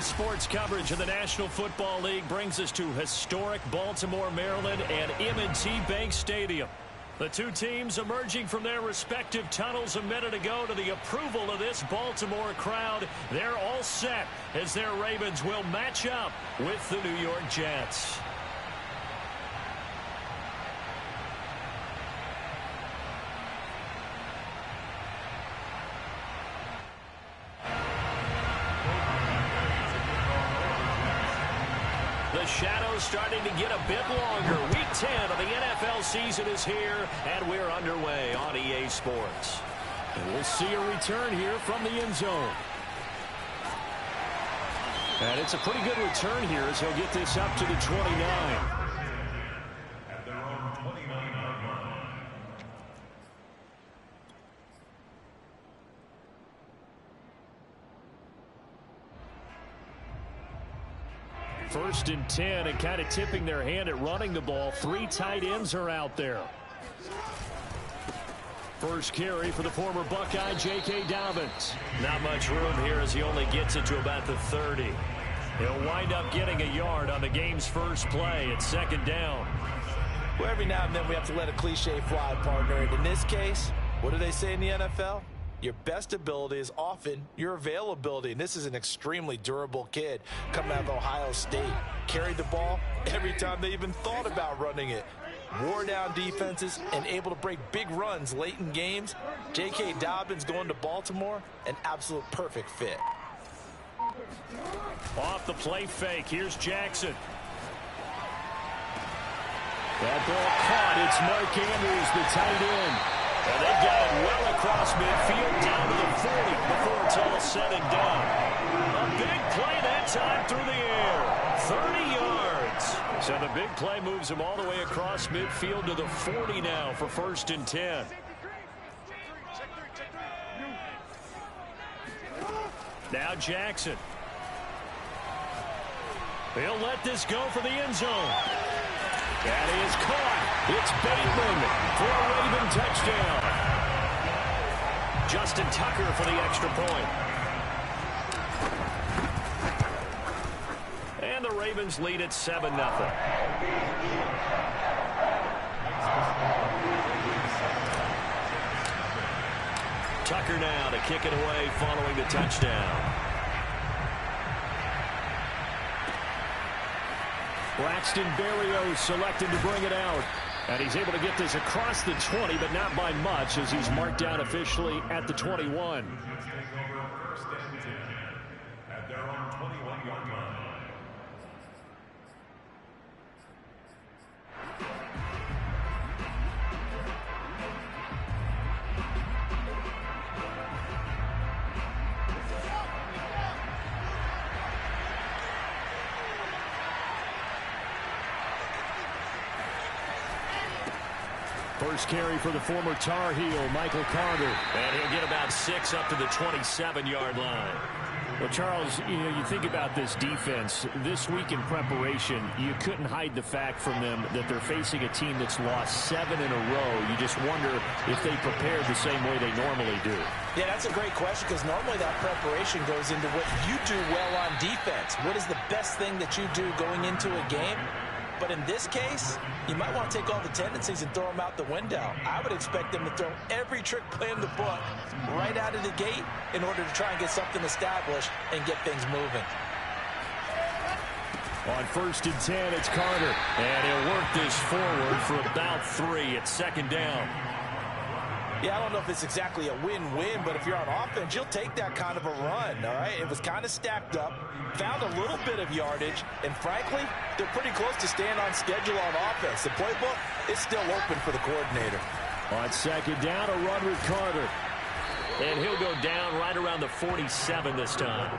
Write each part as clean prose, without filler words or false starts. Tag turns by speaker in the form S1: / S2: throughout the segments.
S1: Sports coverage of the National Football League brings us to historic Baltimore, Maryland, and M&T Bank Stadium. The two teams emerging from their respective tunnels a minute ago to the approval of this Baltimore crowd. They're all set as their Ravens will match up with the New York Jets. The shadow's starting to get a bit longer. Week 10 of the NFL season is here, and we're underway on EA Sports. And we'll see a return here from the end zone. And it's a pretty good return here as he'll get this up to the 29. First and 10, and kind of tipping their hand at running the ball. Three tight ends are out there. First carry for the former Buckeye, J.K. Dobbins. Not much room here as he only gets it to about the 30. He'll wind up getting a yard on the game's first play at second down.
S2: Well, every now and then we have to let a cliche fly, partner. And in this case, what do they say in the NFL? Your best ability is often your availability. And this is an extremely durable kid coming out of Ohio State. Carried the ball every time they even thought about running it. Wore down defenses and able to break big runs late in games. J.K. Dobbins going to Baltimore, an absolute perfect fit.
S1: Off the play fake, here's Jackson. That ball caught. It's Mark Andrews, the tight end. And they got it well across midfield down to the 40 before it's all said and done. A big play that time through the air. 30 yards. So the big play moves him all the way across midfield to the 40 now for first and 10. Now Jackson. He'll let this go for the end zone. That is caught. It's Bateman for a Raven touchdown. Justin Tucker for the extra point. And the Ravens lead at 7-0. Tucker now to kick it away following the touchdown. Braxton Berrios selected to bring it out. And he's able to get this across the 20, but not by much as he's marked down officially at the 21.
S3: At their own 21-yard line.
S1: First carry for the former Tar Heel, Michael Carter. And he'll get about 6 up to the 27-yard line. Well, Charles, you think about this defense. This week in preparation, you couldn't hide the fact from them that they're facing a team that's lost 7 in a row. You just wonder if they prepared the same way they normally do.
S2: Yeah, that's a great question because normally that preparation goes into what you do well on defense. What is the best thing that you do going into a game? But in this case, you might want to take all the tendencies and throw them out the window. I would expect them to throw every trick play in the book right out of the gate in order to try and get something established and get things moving.
S1: On first and 10, it's Carter. And he'll work this forward for about 3 at second down.
S2: Yeah, I don't know if it's exactly a win-win, but if you're on offense, you'll take that kind of a run, all right? It was kind of stacked up, found a little bit of yardage, and frankly, they're pretty close to staying on schedule on offense. The playbook is still open for the coordinator.
S1: On second down, a run with Carter. And he'll go down right around the 47 this time.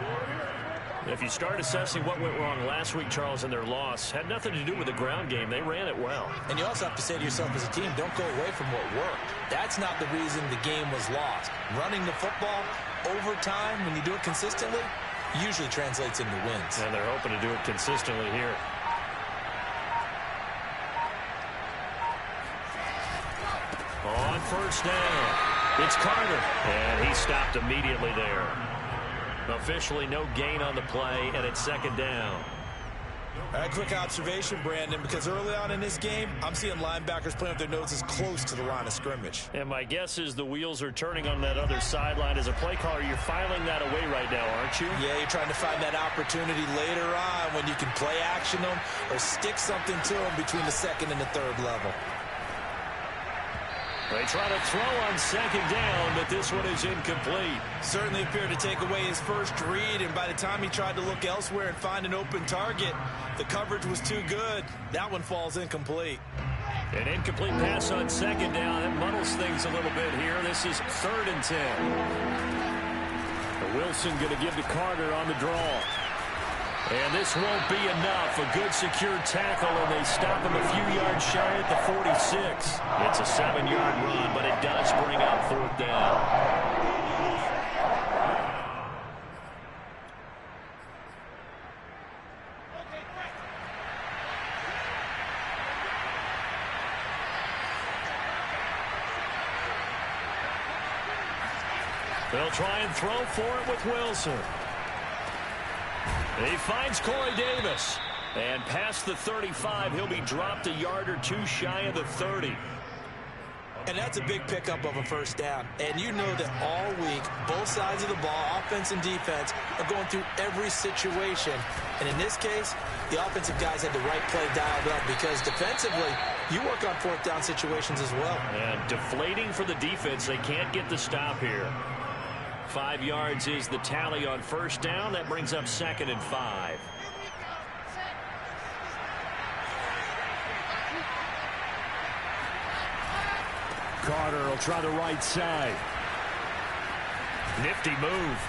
S1: If you start assessing what went wrong last week, Charles, in their loss, had nothing to do with the ground game. They ran it well.
S2: And you also have to say to yourself as a team, don't go away from what worked. That's not the reason the game was lost. Running the football over time, when you do it consistently, usually translates into wins.
S1: And they're hoping to do it consistently here. On first down, it's Carter. And he stopped immediately there. Officially no gain on the play, and it's second down.
S2: All right, quick observation, Brandon, because early on in this game, I'm seeing linebackers playing with their noses close to the line of scrimmage.
S1: And my guess is the wheels are turning on that other sideline. As a play caller, you're filing that away right now, aren't you?
S2: Yeah, you're trying to find that opportunity later on when you can play action them or stick something to them between the second and the third level.
S1: They try to throw on second down, but this one is incomplete.
S2: Certainly appeared to take away his first read, and by the time he tried to look elsewhere and find an open target, the coverage was too good. That one falls incomplete.
S1: An incomplete pass on second down. That muddles things a little bit here. This is 3rd and 10. Wilson going to give to Carter on the draw. And this won't be enough. A good secure tackle, and they stop him a few yards shy at the 46. It's a 7-yard run, but it does bring up 4th down. They'll try and throw for it with Wilson. He finds Corey Davis. And past the 35, he'll be dropped a yard or two shy of the 30.
S2: And that's a big pickup of a first down. And you know that all week, both sides of the ball, offense and defense, are going through every situation. And in this case, the offensive guys had the right play dialed up because defensively, you work on 4th down situations as well.
S1: And deflating for the defense. They can't get the stop here. 5 yards is the tally on first down. That brings up 2nd and 5. Carter will try the right side. Nifty move.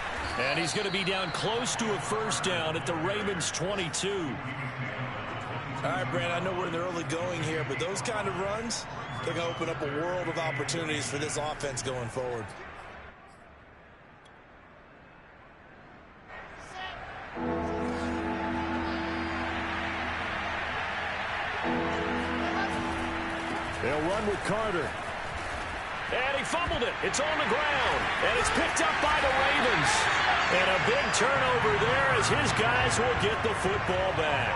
S1: And he's going to be down close to a first down at the Ravens 22.
S2: All right, Brandon, I know we're in the early going here, but those kind of runs, they're going to open up a world of opportunities for this offense going forward.
S1: They'll run with Carter. And he fumbled it. It's on the ground. And it's picked up by the Ravens. And a big turnover there as his guys will get the football back.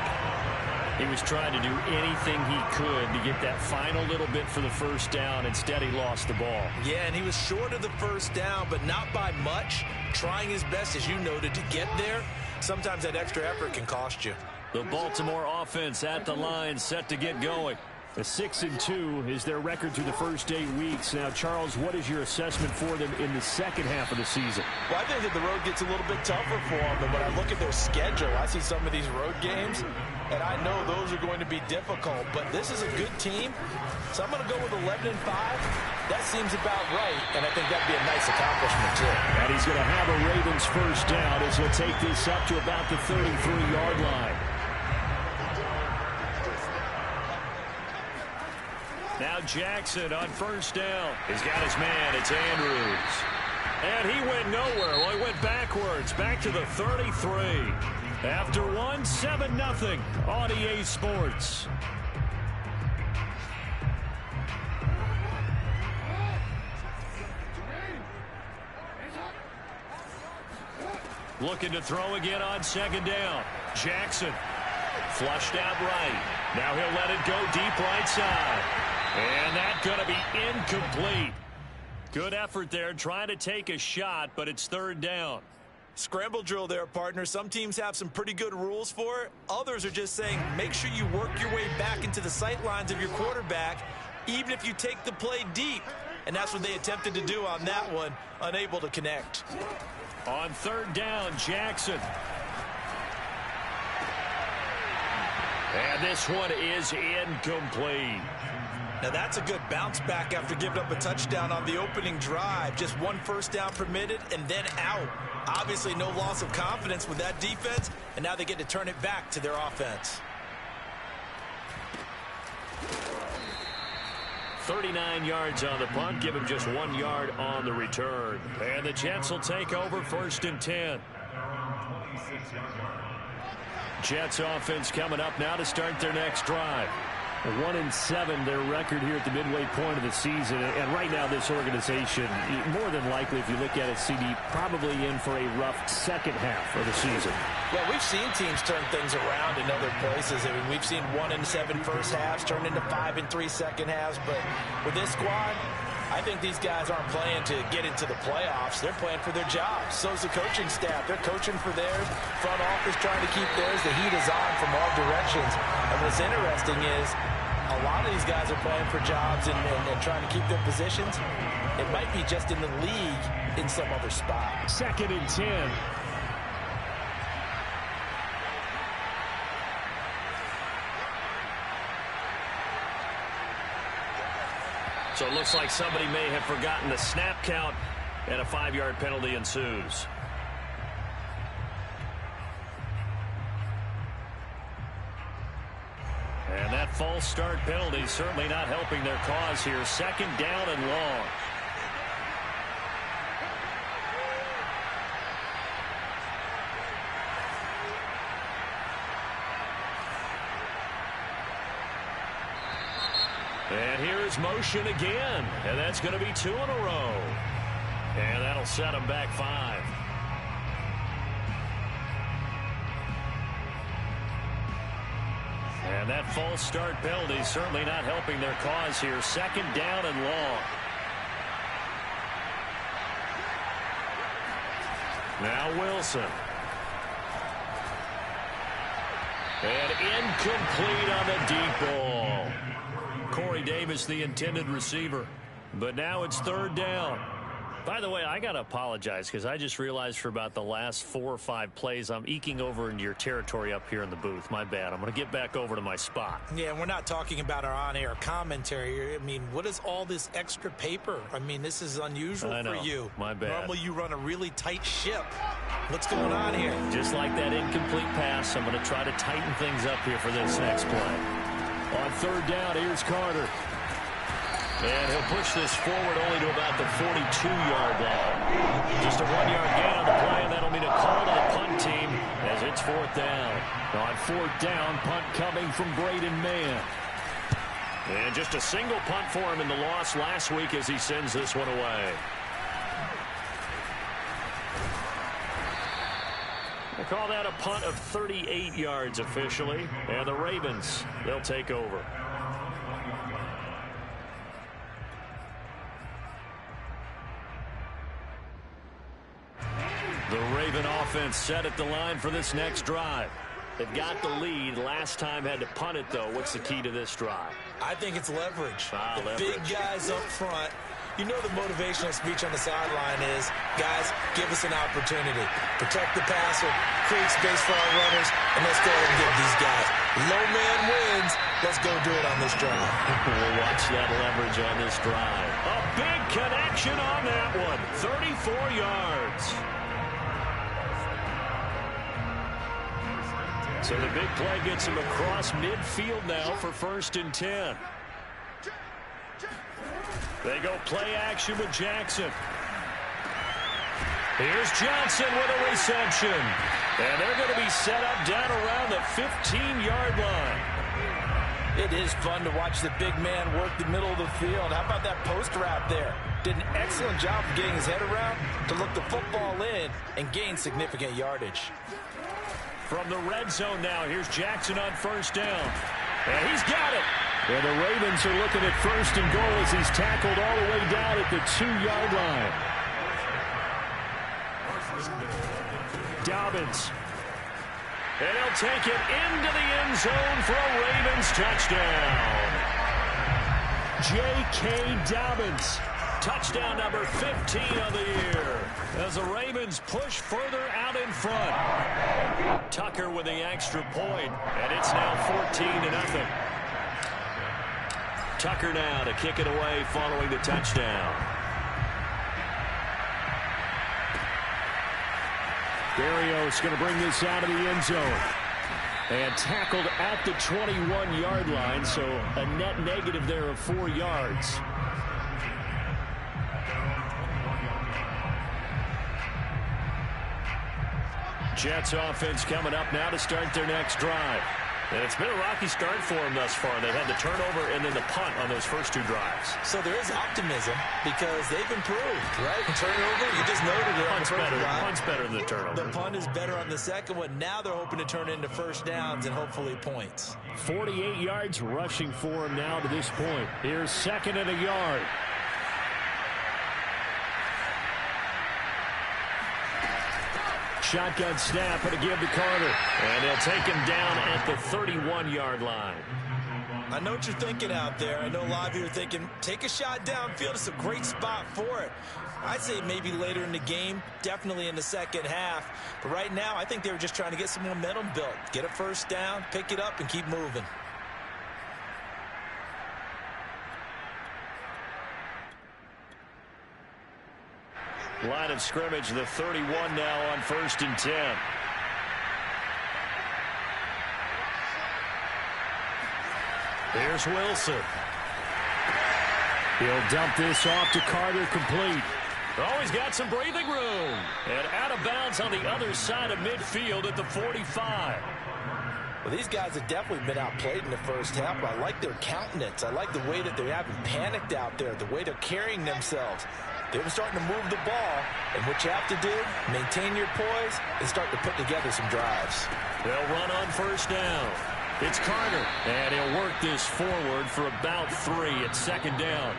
S1: He was trying to do anything he could to get that final little bit for the first down. Instead, he lost the ball.
S2: Yeah, and he was short of the first down, but not by much. Trying his best, as you noted, to get there. Sometimes that extra effort can cost you.
S1: The Baltimore offense at the line, set to get going. A 6-2 is their record through the first 8 weeks. Now, Charles, what is your assessment for them in the second half of the season?
S2: Well, I think that the road gets a little bit tougher for them. And when I look at their schedule, I see some of these road games, and I know those are going to be difficult. But this is a good team, so I'm going to go with 11-5. That seems about right, and I think that'd be a nice accomplishment, too.
S1: And he's going to have a Ravens first down as he'll take this up to about the 33-yard line. Now Jackson on first down. He's got his man. It's Andrews. And he went nowhere. Well, he went backwards. Back to the 33. After one, 7-0 on EA Sports. Looking to throw again on second down. Jackson flushed out right. Now he'll let it go deep right side. And that's going to be incomplete. Good effort there trying to take a shot, but it's third down.
S2: Scramble drill there, partner. Some teams have some pretty good rules for it. Others are just saying make sure you work your way back into the sight lines of your quarterback, even if you take the play deep. And that's what they attempted to do on that one, unable to connect.
S1: On third down, Jackson. And this one is incomplete.
S2: Now that's a good bounce back after giving up a touchdown on the opening drive. Just one first down permitted and then out. Obviously no loss of confidence with that defense, and now they get to turn it back to their offense.
S1: 39 yards on the punt, give him just 1 yard on the return. And the Jets will take over first and 10. Jets offense coming up now to start their next drive. 1-7, their record here at the midway point of the season. And right now, this organization, more than likely, if you look at it, CD, probably in for a rough second half of the season.
S2: Yeah, we've seen teams turn things around in other places. I mean, we've seen 1-7 first halves turn into 5-3 second halves. But with this squad, I think these guys aren't playing to get into the playoffs. They're playing for their jobs. So's the coaching staff. They're coaching for theirs. Front office trying to keep theirs. The heat is on from all directions. And what's interesting is a lot of these guys are playing for jobs and trying to keep their positions. It might be just in the league in some other spot.
S1: 2nd and 10. So it looks like somebody may have forgotten the snap count, and a 5-yard penalty ensues. And that false start penalty certainly not helping their cause here. 2nd down and long. And here's motion again. And that's going to be 2 in a row. And that'll set them back 5. And that false start penalty certainly not helping their cause here. 2nd down and long. Now Wilson. And incomplete on the deep ball. Corey Davis, the intended receiver. But now it's 3rd down. By the way, I got to apologize because I just realized for about the last 4 or 5 plays, I'm eking over into your territory up here in the booth. My bad. I'm going to get back over to my spot.
S2: Yeah, we're not talking about our on-air commentary. I mean, what is all this extra paper? I mean, this is unusual for you.
S1: My bad.
S2: Normally you run a really tight ship. What's going on here?
S1: Just like that incomplete pass, I'm going to try to tighten things up here for this next play. On 3rd down, here's Carter. And he'll push this forward only to about the 42-yard line. Just a 1-yard gain on the play, and that'll mean a call to the punt team as it's 4th down. On 4th down, punt coming from Braden Mann. And just a single punt for him in the loss last week as he sends this one away. We'll call that a punt of 38 yards officially. And the Ravens, they'll take over. The Raven offense set at the line for this next drive. They've got the lead. Last time had to punt it, though. What's the key to this drive?
S2: I think it's leverage.
S1: Leverage.
S2: Big guys up front. You know the motivational speech on the sideline is, guys, give us an opportunity. Protect the passer, create space for our runners, and let's go ahead and get these guys. Low man wins. Let's go do it on this drive.
S1: We'll watch that leverage on this drive. A big connection on that one. 34 yards. So the big play gets him across midfield now for 1st and 10. They go play action with Jackson. Here's Johnson with a reception. And they're going to be set up down around the 15-yard line.
S2: It is fun to watch the big man work the middle of the field. How about that post route there? Did an excellent job of getting his head around to look the football in and gain significant yardage.
S1: From the red zone now, here's Jackson on 1st down. And he's got it. And the Ravens are looking at 1st and goal as he's tackled all the way down at the 2-yard line. Dobbins. And he'll take it into the end zone for a Ravens touchdown. J.K. Dobbins. Touchdown number 15 on the year as the Ravens push further out in front. Tucker with the extra point, and it's now 14-0. Tucker now to kick it away following the touchdown. Berrios going to bring this out of the end zone. And tackled at the 21-yard line, so a net negative there of 4 yards. Jets offense coming up now to start their next drive. And it's been a rocky start for them thus far. They've had the turnover and then the punt on those first two drives.
S2: So there is optimism because they've improved, right? Turnover, you just noted it on the first drive.
S1: Punt's better than the turnover.
S2: The punt is better on the second one. Now they're hoping to turn it into first downs and hopefully points.
S1: 48 yards rushing for him now to this point. Here's 2nd and a yard. Shotgun snap and a give to Carter. And they'll take him down at the 31-yard line.
S2: I know what you're thinking out there. I know a lot of you are thinking, take a shot downfield. It's a great spot for it. I'd say maybe later in the game, definitely in the second half. But right now, I think they were just trying to get some momentum built. Get a first down, pick it up, and keep moving.
S1: Line of scrimmage, the 31 now on 1st and 10. Here's Wilson. He'll dump this off to Carter, complete. Always got some breathing room. And out of bounds on the other side of midfield at the 45.
S2: Well, these guys have definitely been outplayed in the first half, but I like their countenance. I like the way that they haven't panicked out there, the way they're carrying themselves. They were starting to move the ball, and what you have to do, maintain your poise and start to put together some drives.
S1: They'll run on first down. It's Carter, and he'll work this forward for about 3 at 2nd down.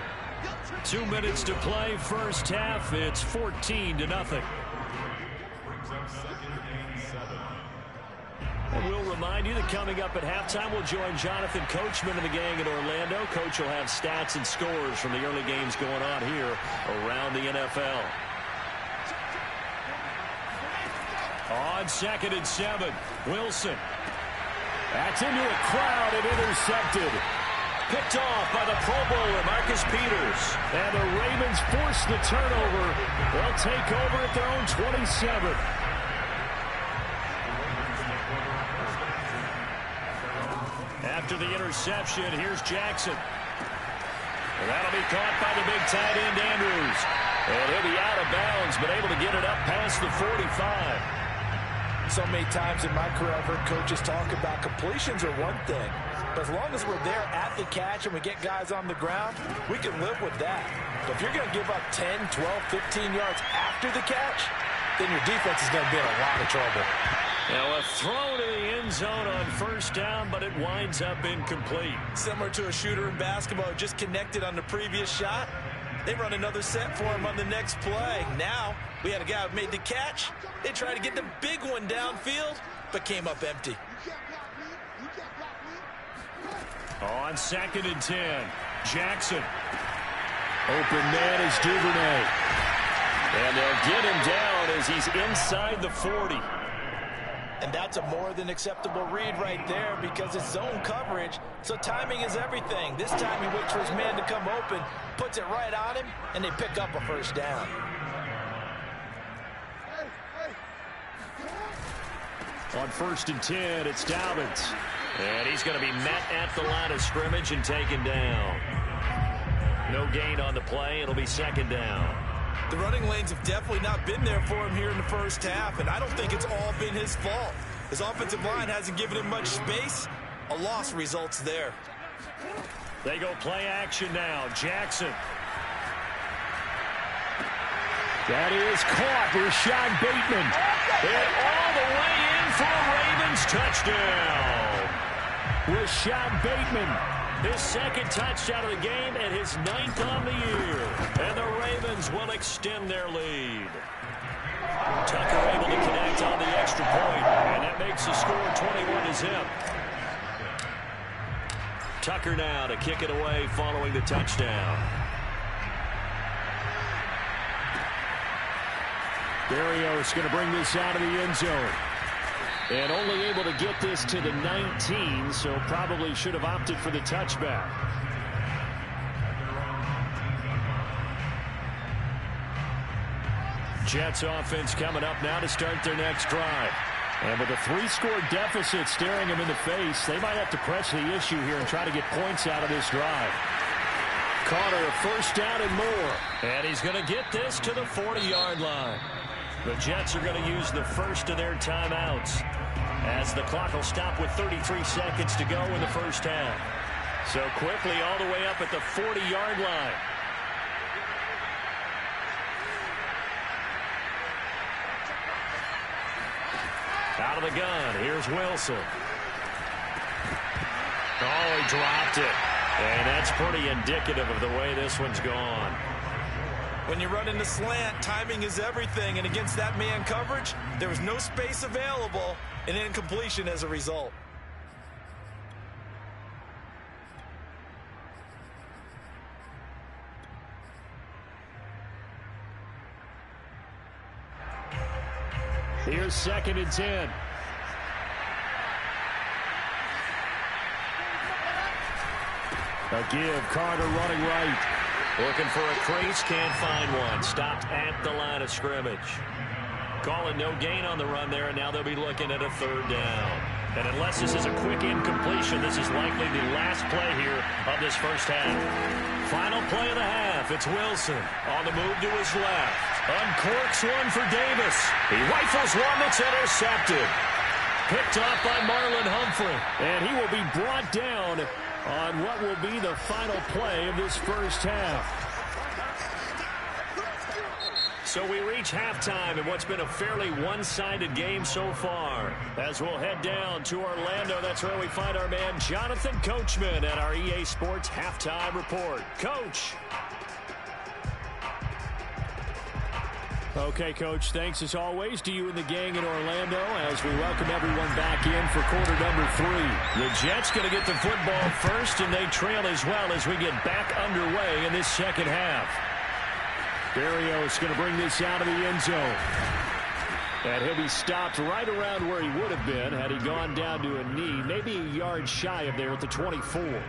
S1: 2 minutes to play, first half. It's 14-0. And we'll remind you that coming up at halftime, we'll join Jonathan Coachman and the gang in Orlando. Coach will have stats and scores from the early games going on here around the NFL. On 2nd and 7, Wilson. That's into a crowd and intercepted. Picked off by the Pro Bowler, Marcus Peters. And the Ravens force the turnover. They'll take over at their own 27. After the interception, here's Jackson. And that'll be caught by the big tight end, Andrews. And he'll be out of bounds, but able to get it up past the 45.
S2: So many times in my career, I've heard coaches talk about completions are one thing. But as long as we're there at the catch and we get guys on the ground, we can live with that. But if you're going to give up 10, 12, 15 yards after the catch, then your defense is going to be in a lot of trouble.
S1: Now a throw to the end zone on first down, but it winds up incomplete.
S2: Similar to a shooter in basketball, just connected on the previous shot. They run another set for him on the next play. Now we had a guy who made the catch. They tried to get the big one downfield, but came up empty.
S1: On 2nd and 10, Jackson. Open man is Duvernay. And they'll get him down as he's inside the 40.
S2: And that's a more than acceptable read right there because it's zone coverage, so timing is everything. This time he waits for his man to come open, puts it right on him, and they pick up a first down.
S1: On 1st and 10, it's Dobbins. And he's going to be met at the line of scrimmage and taken down. No gain on the play. It'll be 2nd down.
S2: The running lanes have definitely not been there for him here in the first half, and I don't think it's all been his fault. His offensive line hasn't given him much space. A loss results there.
S1: They go play action now. Jackson. That is caught. Rashad Bateman. And all the way in for a Ravens touchdown. Rashad Bateman. His 2nd touchdown of the game and his 9th on the year. And the Ravens will extend their lead. Tucker able to connect on the extra point. And that makes the score 21-0. Tucker now to kick it away following the touchdown. Berrios going to bring this out of the end zone. And only able to get this to the 19, so probably should have opted for the touchback. Jets offense coming up now to start their next drive. And with a 3-score deficit staring them in the face, they might have to press the issue here and try to get points out of this drive. Carter, a first down and more. And he's going to get this to the 40-yard line. The Jets are going to use the first of their timeouts as the clock will stop with 33 seconds to go in the first half. So quickly all the way up at the 40-yard line. Out of the gun, here's Wilson. Oh, he dropped it. And that's pretty indicative of the way this one's gone.
S2: When you run into slant, timing is everything. And against that man coverage, there was no space available, and incompletion as a result.
S1: Here's 2nd and 10. A give, Carter running right. Looking for a crease, can't find one. Stopped at the line of scrimmage. Calling no gain on the run there, and now they'll be looking at a 3rd down. And unless this is a quick incompletion, this is likely the last play here of this first half. Final play of the half. It's Wilson on the move to his left. Uncorks one for Davis. He rifles one that's intercepted. Picked off by Marlon Humphrey. And he will be brought down on what will be the final play of this first half. So we reach halftime in what's been a fairly one-sided game so far. As we'll head down to Orlando, that's where we find our man Jonathan Coachman at our EA Sports Halftime Report. Coach. Okay, Coach, thanks as always to you and the gang in Orlando as we welcome everyone back in for quarter number 3. The Jets going to get the football first, and they trail as well as we get back underway in this second half. Berrios going to bring this out of the end zone. And he'll be stopped right around where he would have been had he gone down to a knee, maybe a yard shy of there at the 24.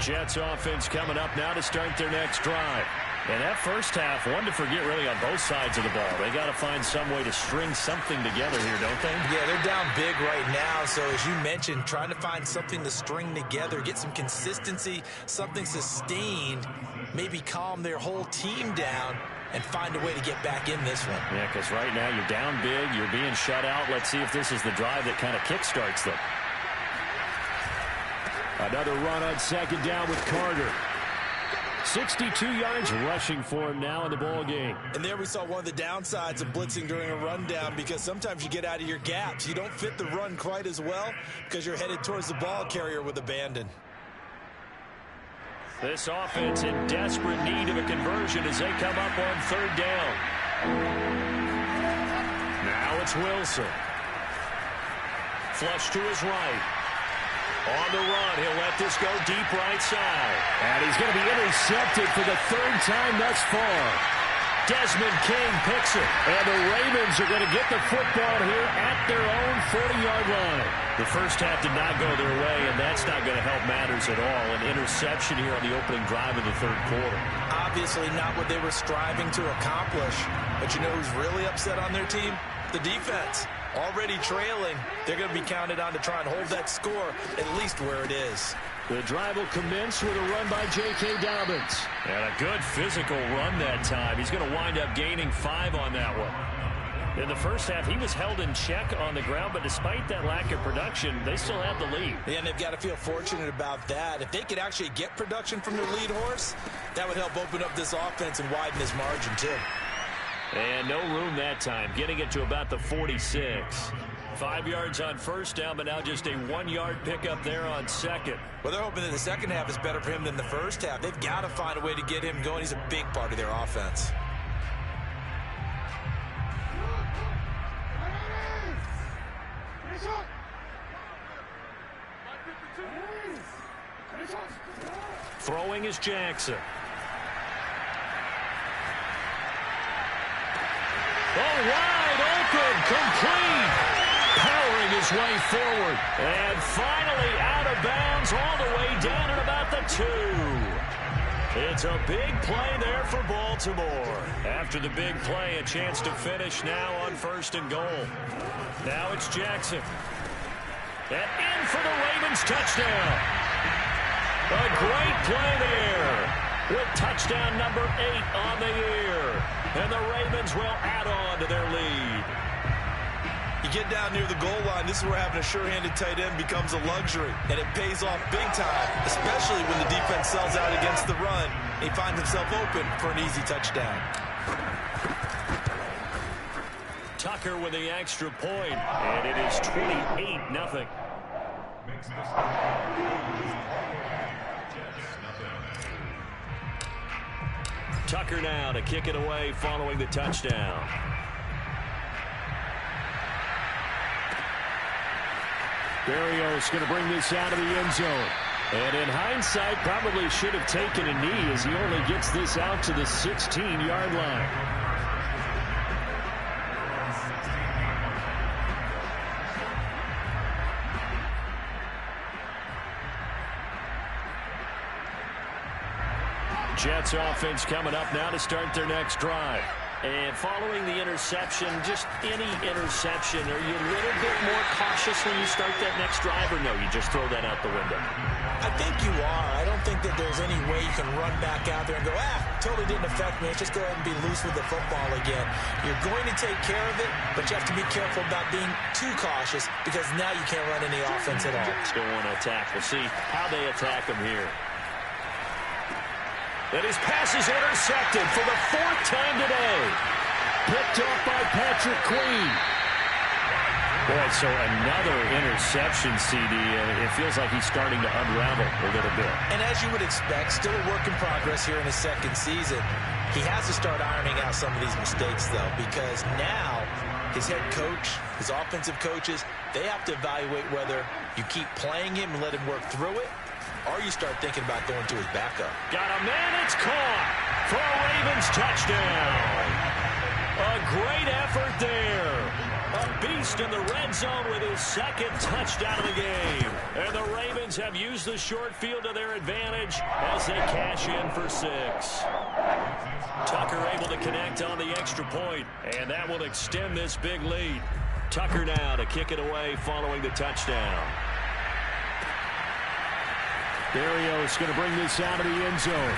S1: Jets offense coming up now to start their next drive. And that first half, one to forget really on both sides of the ball. They got to find some way to string something together here, don't they?
S2: Yeah, they're down big right now. So as you mentioned, trying to find something to string together, get some consistency, something sustained, maybe calm their whole team down and find a way to get back in this one.
S1: Yeah, because right now you're down big, you're being shut out. Let's see if this is the drive that kind of kickstarts them. Another run on 2nd down with Carter. 62 yards rushing for him now in the ball game.
S2: And there we saw one of the downsides of blitzing during a rundown, because sometimes you get out of your gaps. You don't fit the run quite as well because you're headed towards the ball carrier with abandon.
S1: This offense in desperate need of a conversion as they come up on 3rd down. Now it's Wilson. Flush to his right. On the run, he'll let this go deep right side. And he's going to be intercepted for the 3rd time thus far. Desmond King picks it. And the Ravens are going to get the football here at their own 40-yard line. The first half did not go their way, and that's not going to help matters at all. An interception here on the opening drive of the 3rd quarter.
S2: Obviously not what they were striving to accomplish. But you know who's really upset on their team? The defense. Already trailing, they're going to be counted on to try and hold that score at least where it is.
S1: The drive will commence with a run by J.K. Dobbins. And a good physical run that time. He's going to wind up gaining 5 on that one. In the first half, he was held in check on the ground, but despite that lack of production, they still have the lead.
S2: Yeah, and they've got to feel fortunate about that. If they could actually get production from their lead horse, that would help open up this offense and widen this margin too.
S1: And no room that time, getting it to about the 46. 5 yards on 1st down, but now just a 1-yard pickup there on 2nd.
S2: Well, they're hoping that the second half is better for him than the first half. They've got to find a way to get him going. He's a big part of their offense.
S1: Throwing is Jackson. Oh, wide open, complete. Powering his way forward. And finally out of bounds all the way down at about the 2. It's a big play there for Baltimore. After the big play, a chance to finish now on 1st and goal. Now it's Jackson. And in for the Ravens touchdown. A great play there with touchdown number 8 on the year. And the Ravens will add on to their lead.
S2: You get down near the goal line, this is where having a sure-handed tight end becomes a luxury. And it pays off big time, especially when the defense sells out against the run. He finds himself open for an easy touchdown.
S1: Tucker with the extra point, and it is 28-0. Tucker now to kick it away following the touchdown. Berrios going to bring this out of the end zone. And in hindsight, probably should have taken a knee as he only gets this out to the 16-yard line. Jets offense coming up now to start their next drive. And following the interception, just any interception, are you a little bit more cautious when you start that next drive, or no, you just throw that out the window?
S2: I think you are. I don't think that there's any way you can run back out there and go, totally didn't affect me. Let's just go ahead and be loose with the football again. You're going to take care of it, but you have to be careful about being too cautious because now you can't run any offense at all.
S1: Still want to attack. We'll see how they attack them here. And his pass is intercepted for the 4th time today. Picked up by Patrick Queen. Boy, so another interception, CD. It feels like he's starting to unravel a little bit.
S2: And as you would expect, still a work in progress here in his second season. He has to start ironing out some of these mistakes, though, because now his head coach, his offensive coaches, they have to evaluate whether you keep playing him and let him work through it, or you start thinking about going to his backup.
S1: Got a man, it's caught for a Ravens touchdown. A great effort there. A beast in the red zone with his 2nd touchdown of the game. And the Ravens have used the short field to their advantage as they cash in for 6. Tucker able to connect on the extra point, and that will extend this big lead. Tucker now to kick it away following the touchdown. Berrios going to bring this out of the end zone.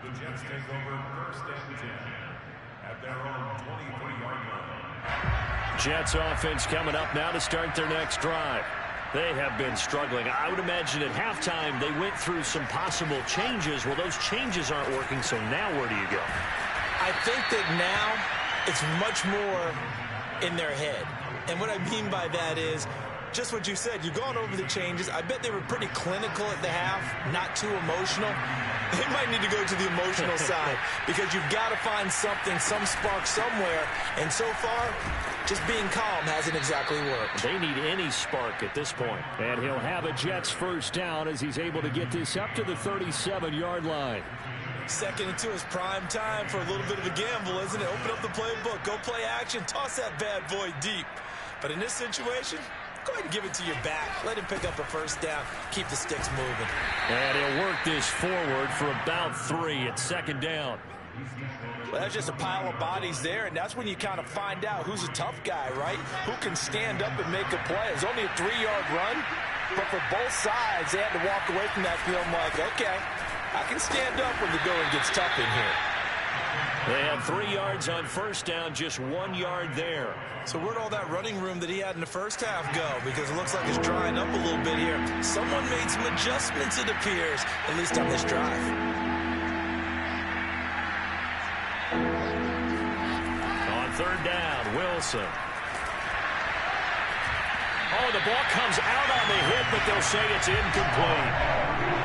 S3: The Jets take over 1st and 10 at their own 23-yard line.
S1: Jets offense coming up now to start their next drive. They have been struggling. I would imagine at halftime they went through some possible changes. Well, those changes aren't working, so now where do you go?
S2: I think that now it's much more in their head. And what I mean by that is just what you said. You've gone over the changes. I bet they were pretty clinical at the half, not too emotional. They might need to go to the emotional side because you've got to find something, some spark somewhere. And so far, just being calm hasn't exactly worked.
S1: They need any spark at this point. And he'll have a Jets 1st down as he's able to get this up to the 37-yard line.
S2: 2nd and 2 is prime time for a little bit of a gamble, isn't it? Open up the playbook, go play action, toss that bad boy deep. But in this situation, go ahead and give it to your back. Let him pick up a 1st down. Keep the sticks moving.
S1: And he'll work this forward for about 3 at 2nd down.
S2: Well, that's just a pile of bodies there, and that's when you kind of find out who's a tough guy, right? Who can stand up and make a play. It's only a 3-yard run, but for both sides, they had to walk away from that feeling like, okay, I can stand up when the going gets tough in here.
S1: They had 3 yards on 1st down, just 1 yard there.
S2: So where'd all that running room that he had in the 1st half go? Because it looks like it's drying up a little bit here. Someone made some adjustments, it appears, at least on this drive.
S1: On 3rd down, Wilson. Oh, the ball comes out on the hit, but they'll say it's incomplete.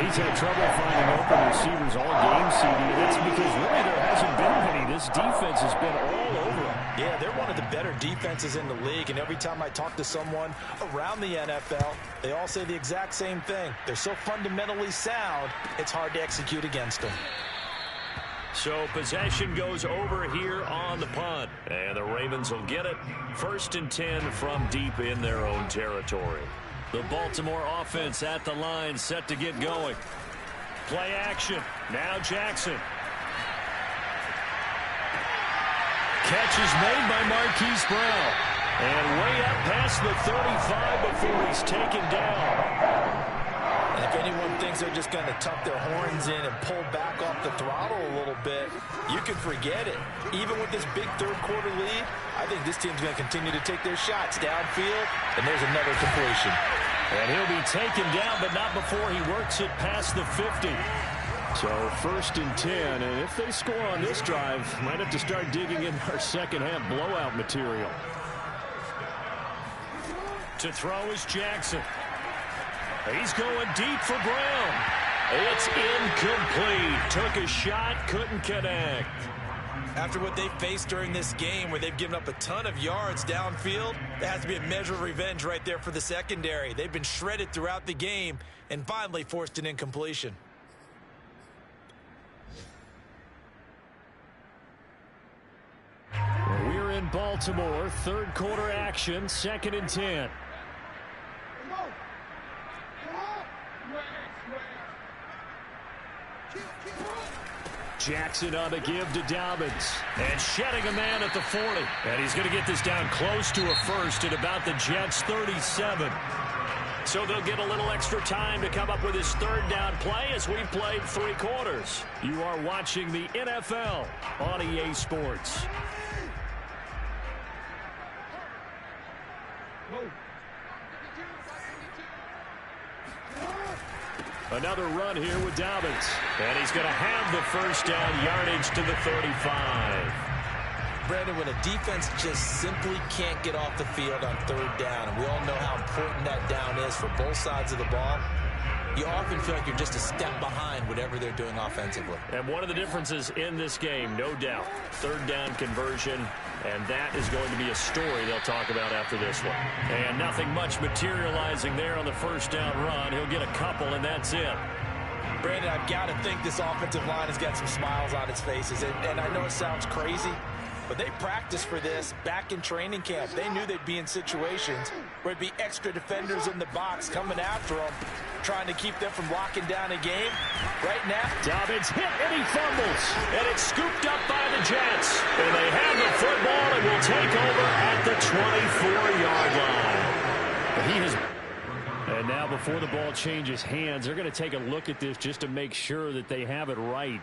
S1: He's had trouble finding open receivers all game, CD. That's because really there hasn't been many. This defense has been all over him.
S2: Yeah, they're one of the better defenses in the league, and every time I talk to someone around the NFL, they all say the exact same thing. They're so fundamentally sound, it's hard to execute against them.
S1: So possession goes over here on the punt, and the Ravens will get it. 1st and 10 from deep in their own territory. The Baltimore offense at the line, set to get going. Play action. Now Jackson. Catch is made by Marquise Brown. And way up past the 35 before he's taken down.
S2: And if anyone thinks they're just going to tuck their horns in and pull back off the throttle a little bit, you can forget it. Even with this big third-quarter lead, I think this team's going to continue to take their shots downfield, and there's another completion.
S1: And he'll be taken down, but not before he works it past the 50. So 1st and 10, and if they score on this drive, might have to start digging in our second-half blowout material. To throw is Jackson. He's going deep for Brown. It's incomplete. Took a shot, couldn't connect.
S2: After what they've faced during this game, where they've given up a ton of yards downfield, there has to be a measure of revenge right there for the secondary. They've been shredded throughout the game and finally forced an incompletion.
S1: We're in Baltimore. Third quarter action. 2nd and 10. Jackson on the give to Dobbins. And shedding a man at the 40. And he's going to get this down close to a first at about the Jets' 37. So they'll get a little extra time to come up with his third down play as we've played 3 quarters. You are watching the NFL on EA Sports. Another run here with Dobbins. And he's going to have the first down, yardage to the 35.
S2: Brandon, when a defense just simply can't get off the field on third down, and we all know how important that down is for both sides of the ball, you often feel like you're just a step behind whatever they're doing offensively.
S1: And one of the differences in this game, no doubt, third down conversion, and that is going to be a story they'll talk about after this one. And nothing much materializing there on the first down run. He'll get a couple, and that's it.
S2: Brandon, I've got to think this offensive line has got some smiles on its faces. And I know it sounds crazy, but they practiced for this back in training camp. They knew they'd be in situations where it'd be extra defenders in the box coming after them, trying to keep them from locking down a game. Right now,
S1: Dobbins hit and he fumbles. And it's scooped up by the Jets. And they have the football and will take over at the 24-yard line. He has... And now before the ball changes hands, they're going to take a look at this just to make sure that they have it right.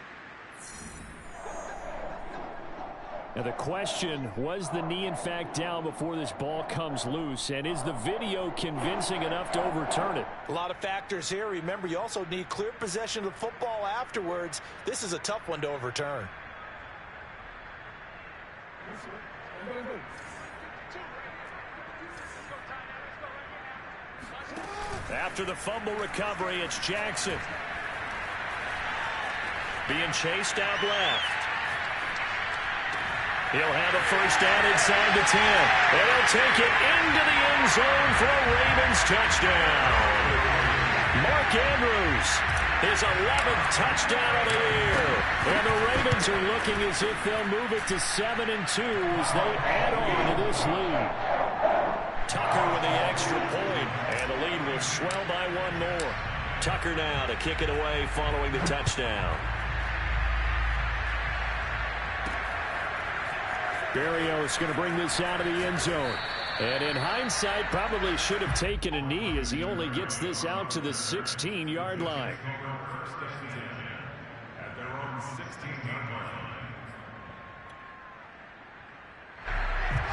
S1: Now the question, was the knee in fact down before this ball comes loose? And is the video convincing enough to overturn it?
S2: A lot of factors here. Remember, you also need clear possession of the football afterwards. This is a tough one to overturn.
S1: After the fumble recovery, it's Jackson. Being chased out left. He'll have a first down inside the 10. And he'll take it into the end zone for a Ravens touchdown. Mark Andrews, his 11th touchdown of the year. And the Ravens are looking as if they'll move it to 7-2 as they add on to this lead. Tucker with the extra point, and the lead will swell by one more. Tucker now to kick it away following the touchdown. Berrios going to bring this out of the end zone. And in hindsight, probably should have taken a knee as he only gets this out to the 16-yard line.
S3: At their own 16-yard line.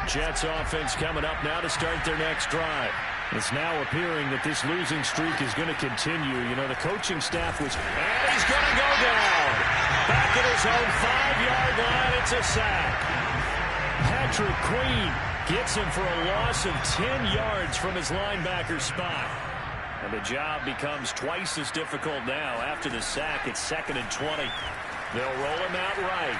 S1: Jets offense coming up now to start their next drive. It's now appearing that this losing streak is going to continue. You know, the coaching staff was... And he's going to go down. Back at his own 5-yard line. It's a sack. Patrick Queen gets him for a loss of 10 yards from his linebacker spot. And the job becomes twice as difficult now. After the sack, it's 2nd and 20. They'll roll him out right.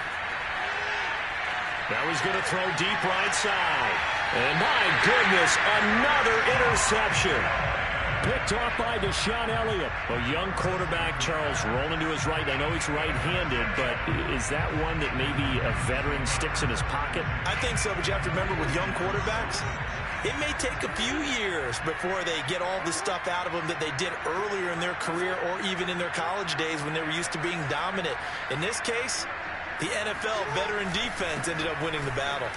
S1: Now he's going to throw deep right side. And my goodness, another interception. Picked off by Deshaun Elliott. A young quarterback, Charles, rolling to his right. I know he's right-handed, but is that one that maybe a veteran sticks in his pocket?
S2: I think so, but you have to remember with young quarterbacks, it may take a few years before they get all the stuff out of them that they did earlier in their career or even in their college days when they were used to being dominant. In this case, The NFL veteran defense ended up winning the battle.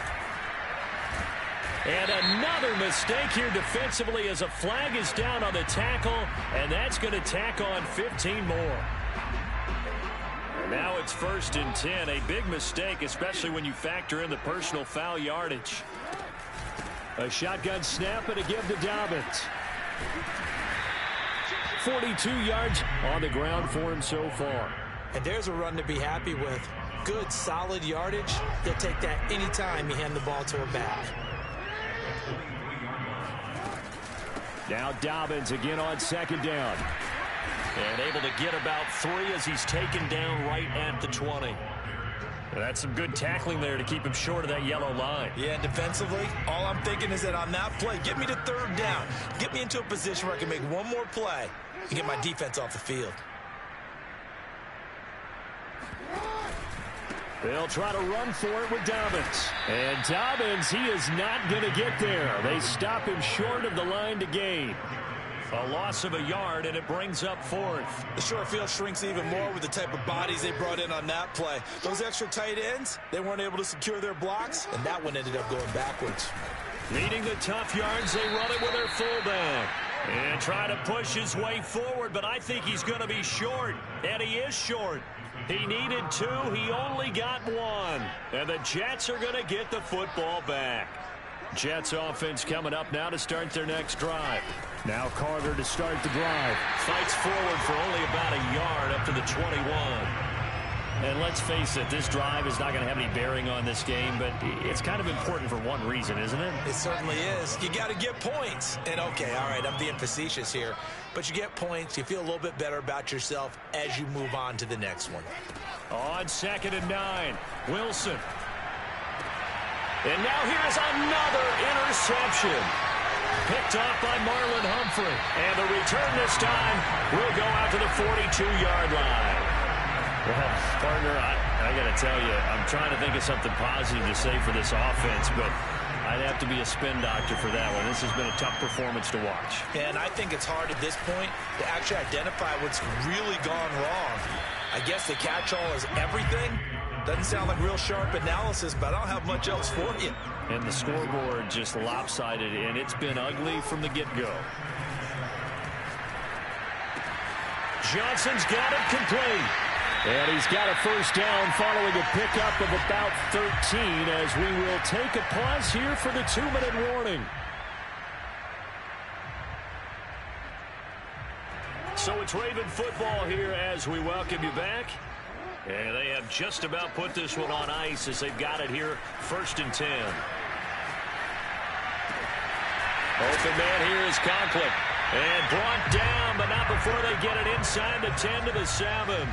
S1: And another mistake here defensively as a flag is down on the tackle, and that's going to tack on 15 more. And now it's 1st and 10, a big mistake, especially when you factor in the personal foul yardage. A shotgun snap and a give to Dobbins. 42 yards on the ground for him so far.
S2: And there's a run to be happy with. Good, solid yardage. He'll take that anytime you hand the ball to a back.
S1: Now Dobbins again on 2nd down. And able to get about 3 as he's taken down right at the 20. That's some good tackling there to keep him short of that yellow line.
S2: Yeah, and defensively, all I'm thinking is that on that play, get me to 3rd down. Get me into a position where I can make one more play and get my defense off the field.
S1: They'll try to run for it with Dobbins. And Dobbins, he is not going to get there. They stop him short of the line to gain. A loss of a yard, and it brings up 4th.
S2: The short field shrinks even more with the type of bodies they brought in on that play. Those extra tight ends, they weren't able to secure their blocks, and that one ended up going backwards.
S1: Needing the tough yards, they run it with their fullback. And try to push his way forward, but I think he's going to be short. And he is short. He needed 2. He only got 1. And the Jets are going to get the football back. Jets offense coming up now to start their next drive. Now Carter to start the drive. Fights forward for only about a yard up to the 21. And let's face it, this drive is not going to have any bearing on this game, but it's kind of important for one reason, isn't it?
S2: It certainly is. You got to get points. And okay, all right, I'm being facetious here, but you get points, you feel a little bit better about yourself as you move on to the next one.
S1: On 2nd and 9, Wilson. And now here's another interception. Picked off by Marlon Humphrey. And the return this time will go out to the 42-yard line. Well, partner, I got to tell you, I'm trying to think of something positive to say for this offense, but I'd have to be a spin doctor for that one. This has been a tough performance to watch.
S2: And I think it's hard at this point to actually identify what's really gone wrong. I guess the catch-all is everything. Doesn't sound like real sharp analysis, but I don't have much else for you.
S1: And the scoreboard just lopsided, and it's been ugly from the get-go. Johnson's got it complete. And he's got a 1st down following a pickup of about 13 as we will take a pause here for the 2-minute warning. So it's Raven football here as we welcome you back. And they have just about put this one on ice as they've got it here, 1st and 10. Open man here is Conklin. And brought down, but not before they get it inside the 10 to the 7.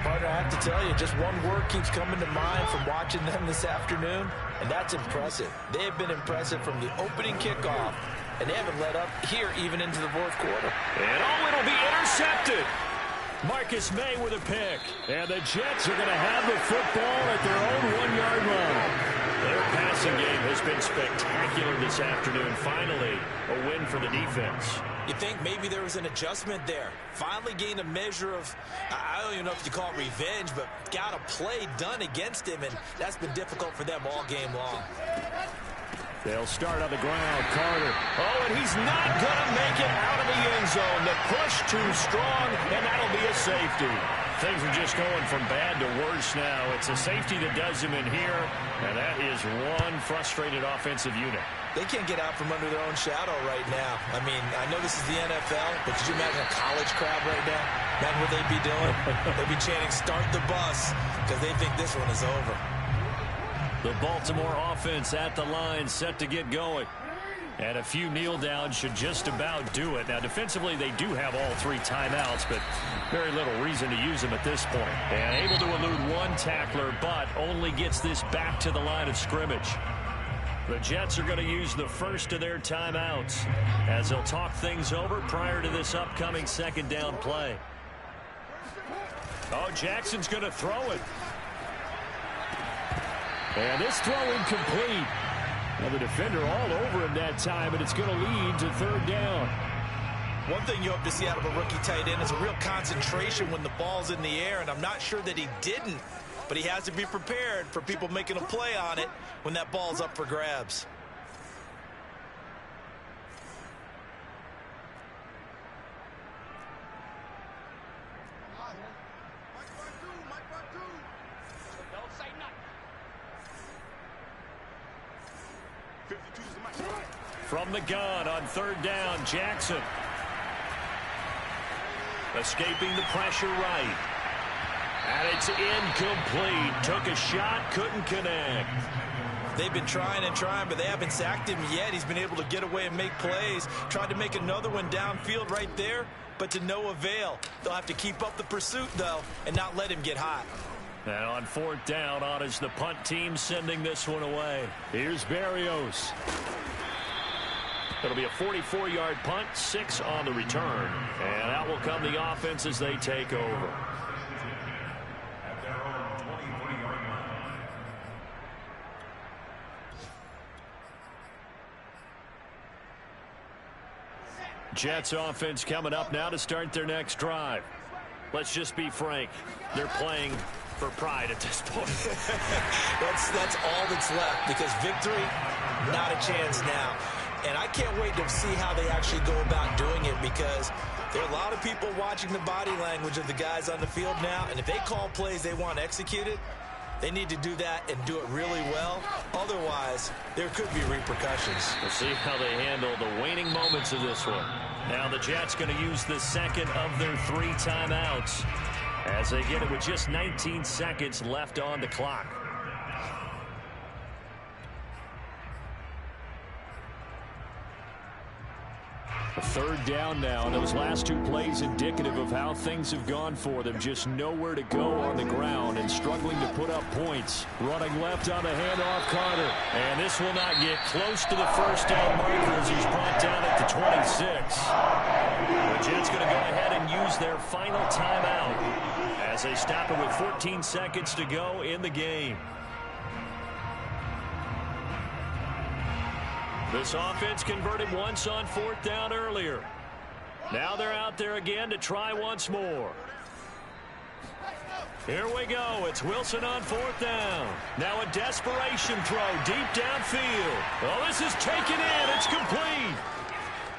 S2: Partner, I have to tell you, just one word keeps coming to mind from watching them this afternoon, and that's impressive. They have been impressive from the opening kickoff, and they haven't let up here even into the 4th quarter.
S1: And oh, it'll be intercepted. Marcus May with a pick. And the Jets are going to have the football at their own 1-yard line. Their passing game has been spectacular this afternoon. Finally, a win for the defense.
S2: You think maybe there was an adjustment there. Finally gained a measure of, I don't even know if you call it revenge, but got a play done against him, and that's been difficult for them all game long.
S1: They'll start on the ground. Carter. Oh, and he's not going to make it out of the end zone. The push too strong, and that'll be a safety. Things are just going from bad to worse now. It's a safety that does him in here, and that is one frustrated offensive unit.
S2: They can't get out from under their own shadow right now. I mean, I know this is the NFL, but could you imagine a college crowd right now? Imagine what they'd be doing. They'd be chanting, "Start the bus," because they think this one is over.
S1: The Baltimore offense at the line, set to get going. And a few kneel downs should just about do it. Now, defensively, they do have all 3 timeouts, but very little reason to use them at this point. And able to elude one tackler, but only gets this back to the line of scrimmage. The Jets are going to use the first of their timeouts as they'll talk things over prior to this upcoming 2nd down play. Oh, Jackson's going to throw it. And this throw incomplete. Well, the defender all over him that time, and it's going to lead to 3rd down.
S2: One thing you hope to see out of a rookie tight end is a real concentration when the ball's in the air, and I'm not sure that he didn't but he has to be prepared for people making a play on it when that ball's up for grabs.
S1: From the gun on third down, Jackson. Escaping the pressure right. And it's incomplete. Took a shot, couldn't connect.
S2: They've been trying and trying, but they haven't sacked him yet. He's been able to get away and make plays. Tried to make another one downfield right there, but to no avail. They'll have to keep up the pursuit, though, and not let him get hot.
S1: And on fourth down, on is the punt team sending this one away. Here's Berrios. It'll be a 44-yard punt, 6 on the return. And out will come the offense as they take over.
S3: At their own 23-yard line.
S1: Jets offense coming up now to start their next drive. Let's just be frank. They're playing for pride at this point.
S2: That's all that's left, because victory, not a chance now. And I can't wait to see how they actually go about doing it, because there are a lot of people watching the body language of the guys on the field now, and if they call plays they want executed, they need to do that and do it really well. Otherwise, there could be repercussions.
S1: We'll see how they handle the waning moments of this one. Now the Jets going to use the second of their 3 timeouts as they get it with just 19 seconds left on the clock. A third down now, and those last 2 plays indicative of how things have gone for them. Just nowhere to go on the ground and struggling to put up points. Running left on the handoff, Carter. And this will not get close to the first down marker as he's brought down at the 26. The Jets going to go ahead and use their final timeout as they stop it with 14 seconds to go in the game. This offense converted once on fourth down earlier. Now they're out there again to try once more. Here we go. It's Wilson on fourth down. Now a desperation throw deep downfield. Oh, this is taken in. It's complete.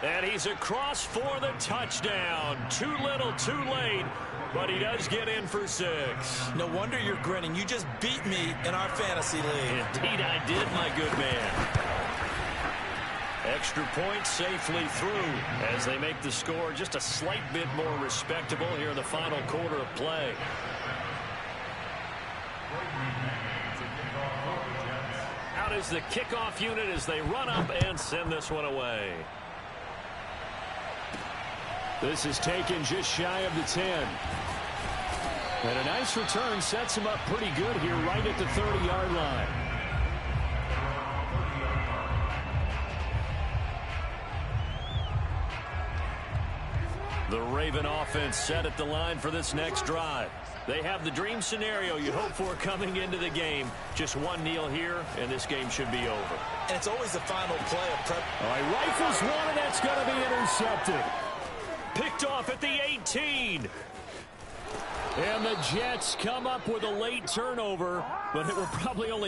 S1: And he's across for the touchdown. Too little, too late. But he does get in for 6.
S2: No wonder you're grinning. You just beat me in our fantasy league.
S1: Indeed I did, my good man. Extra point safely through as they make the score just a slight bit more respectable here in the final quarter of play. Out is the kickoff unit as they run up and send this one away. This is taken just shy of the 10. And a nice return sets him up pretty good here right at the 30-yard line. The Raven offense set at the line for this next drive. They have the dream scenario you hope for coming into the game. Just one kneel here, and this game should be over.
S2: And it's always the final play of prep.
S1: All right, rifles one, and that's going to be intercepted. Picked off at the 18. And the Jets come up with a late turnover, but it will probably only